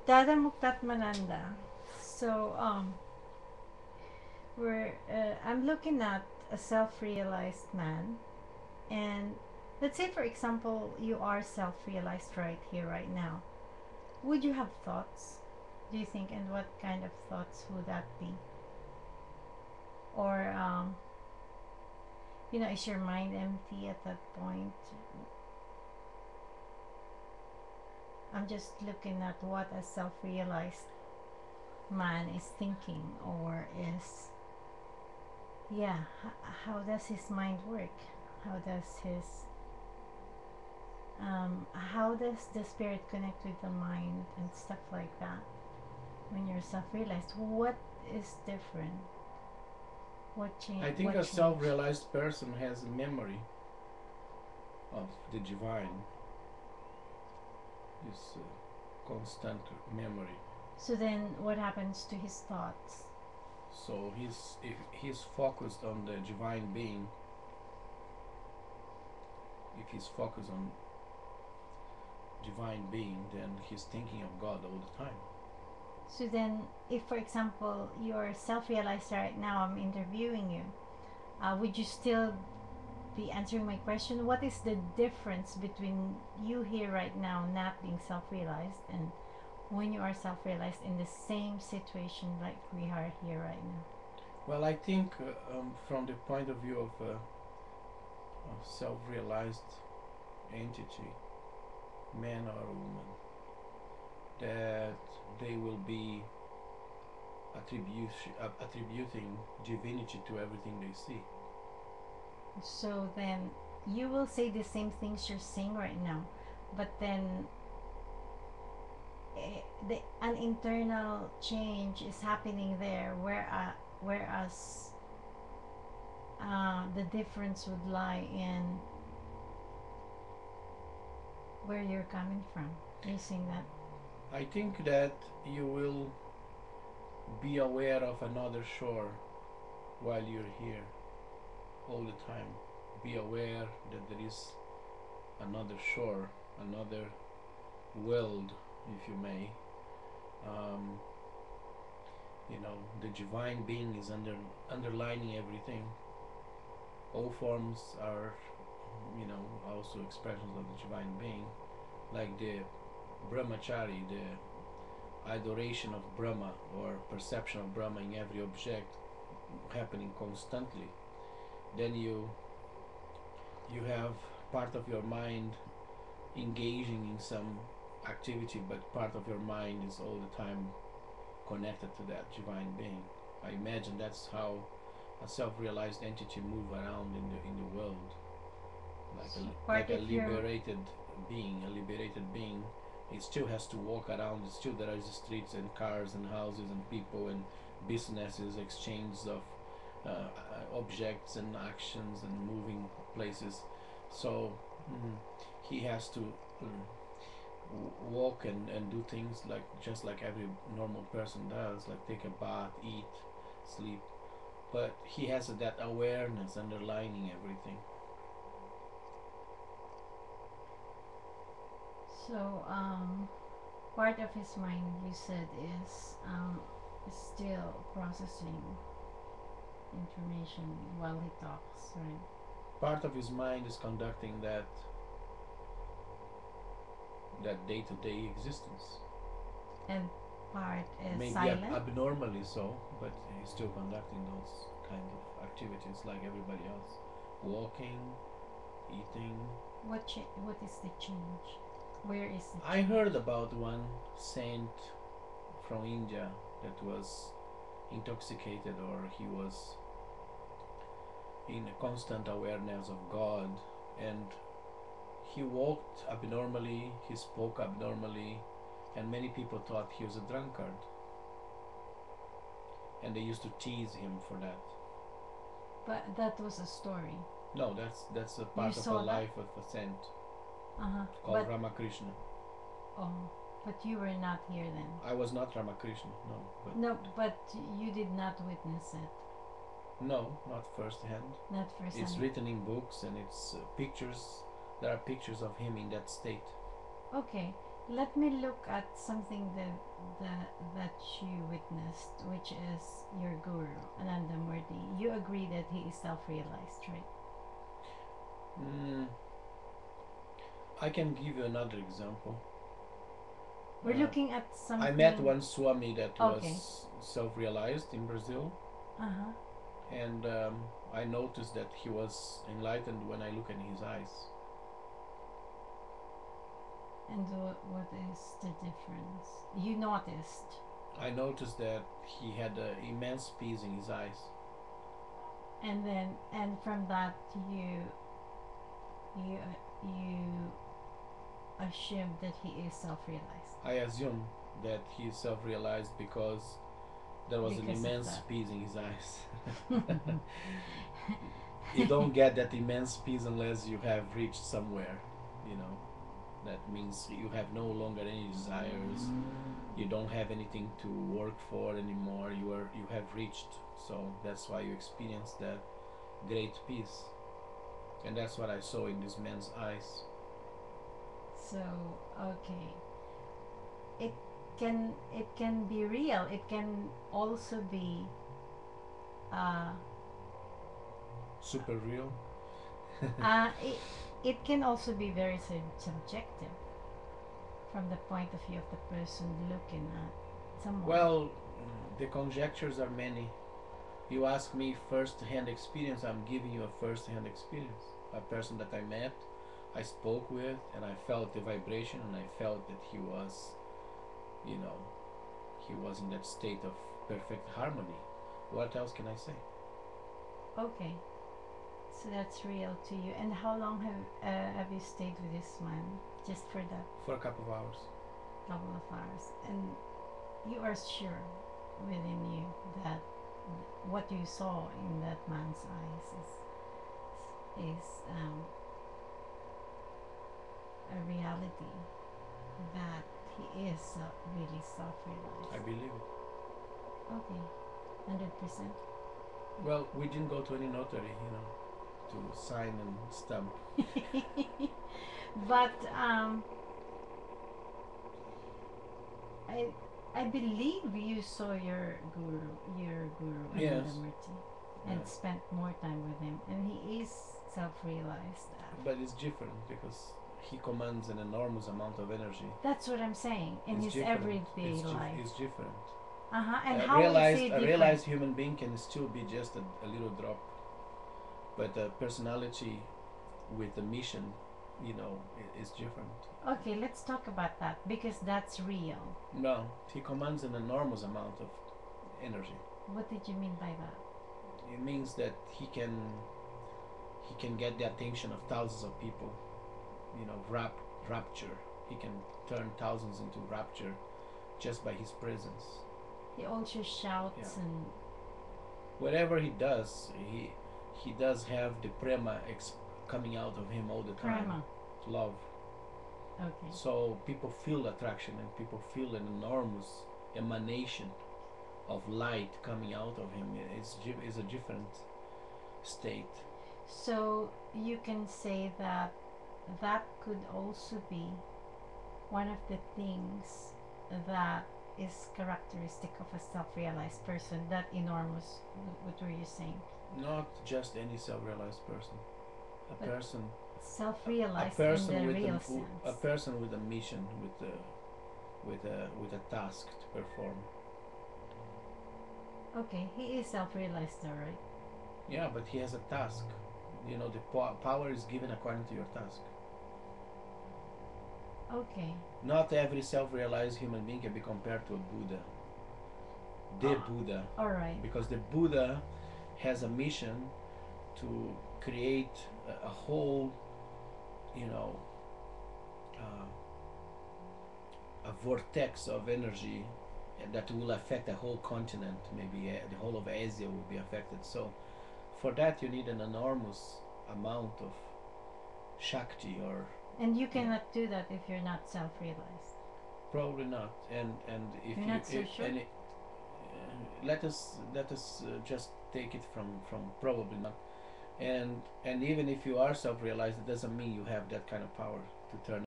Dada Muktatmananda. So I'm looking at a self-realized man, and let's say, for example, you are self-realized right here, right now. Would you have thoughts? Do you think, and what kind of thoughts would that be? Or is your mind empty at that point? I'm just looking at what a self-realized man is thinking, or is, yeah, how does his mind work? How does his how does the spirit connect with the mind and stuff like that? When you're self-realized, what is different? What change? I think What a changed? self-realized person has a memory of the divine, this constant memory. So then, what happens to his thoughts? So if he's focused on the divine being, if he's focused on divine being, then he's thinking of God all the time. So then, if for example you're self-realized right now, I'm interviewing you, would you still be answering my question? What is the difference between you here right now, not being self-realized, and when you are self-realized in the same situation like we are here right now? Well, I think from the point of view of self-realized entity, man or woman, that they will be attributing divinity to everything they see. So then you will say the same things you're saying right now, but then an internal change is happening there, whereas the difference would lie in where you're coming from. You saying that? I think that you will be aware of another shore while you're here all the time. Be aware that there is another shore, another world, if you may. Um, the divine being is underlining everything. All forms are, also expressions of the divine being, like the brahmachari, the adoration of Brahma or perception of Brahma in every object happening constantly. Then you have part of your mind engaging in some activity, but part of your mind is all the time connected to that divine being. I imagine that's how a self-realized entity move around in the world, like So like part a of your liberated being. It still has to walk around. It still there is streets and cars and houses and people and businesses, exchange of objects and actions and moving places. So mm, he has to walk and do things like just like every normal person does, like take a bath, eat, sleep. But he has that awareness underlining everything. so part of his mind, you said, is still processing information while he talks, right? Part of his mind is conducting that day-to-day existence. And part is Maybe silent. abnormally so, but he's still conducting those kind of activities like everybody else. Walking, eating. What is the change? Where is the I change? heard about one saint from India that was intoxicated, or he was in a constant awareness of God, and he walked abnormally, he spoke abnormally, and many people thought he was a drunkard, and they used to tease him for that. But that was a story. No, that's a You part of a saw that? life of a saint Uh-huh. called But Ramakrishna. oh, but you were not here then. I was not Ramakrishna, no, but No, but you did not witness it. no, not firsthand. Not It's firsthand. written in books and it's pictures. There are pictures of him in that state. Okay. Let me look at something that you witnessed, which is your guru, Ananda Murti. You agree that he is self-realized, right? Mm, I can give you another example. We're Uh, looking at I met something. one Swami that Okay. was self-realized in Brazil, Uh huh. and I noticed that he was enlightened when I look in his eyes. And what is the difference? You noticed, I noticed that he had immense peace in his eyes. and from that you you assumed that he is self-realized I assume that he is self-realized because there was an because of immense that. peace in his eyes. You don't get that immense peace unless you have reached somewhere, you know. That means you have no longer any desires. You don't have anything to work for anymore. You have reached. So that's why you experience that great peace. And that's what I saw in this man's eyes. So okay, it it can be real. It can also be uh, Super real. uh it, it can also be very subjective from the point of view of the person looking at someone. Well, the conjectures are many. You ask me first-hand experience, I'm giving you a first-hand experience. A person that I met, I spoke with, and I felt the vibration, and I felt that he was, you know, he was in that state of perfect harmony. What else can I say? Okay, so that's real to you. And how long have you stayed with this man? Just for that For a couple of hours. couple of hours, and you are sure within you that what you saw in that man's eyes is a reality, that he is really I self-realized. believe it. Okay, 100%. Well, we didn't go to any notary, to sign and stamp. But I I believe you saw your guru Yes. Ananda Murti, Yeah. and spent more time with him, and he is self-realized. But it's different because he commands an enormous amount of energy. That's what I'm saying in It's his different. everyday life. It's different. Uh huh. And A how is realized he a different? realized human being can still be just a little drop, but a personality with a mission, is different. Okay, let's talk about that because that's real. No, he commands an enormous amount of energy. What did you mean by that? It means that he can get the attention of thousands of people. Rapture. He can turn thousands into rapture just by his presence. He also Yeah. shouts and Whatever he does, he does have the prema coming out of him all the time. prema. Love. Okay. So people feel attraction and people feel an enormous emanation of light coming out of him. It's a different state. So you can say that that could also be one of the things that is characteristic of a self-realized person. That enormous. What were you saying? Not just any self-realized person. A But person, a self-realized in person the with real a sense. person with a mission, with a task to perform. Okay, he is self-realized, though, right? Yeah, but he has a task. The power is given according to your task. Okay. Not every self-realized human being can be compared to a Buddha. The Buddha, All right. because the Buddha has a mission to create a whole, you know, uh, a vortex of energy that will affect a whole continent. Maybe the whole of Asia will be affected. So for that you need an enormous amount of Shakti, or And you you know, cannot do that if you're not self-realized. probably not. And if You're you not so sure. and let us just take it from probably not. And even if you are self-realized, it doesn't mean you have that kind of power to turn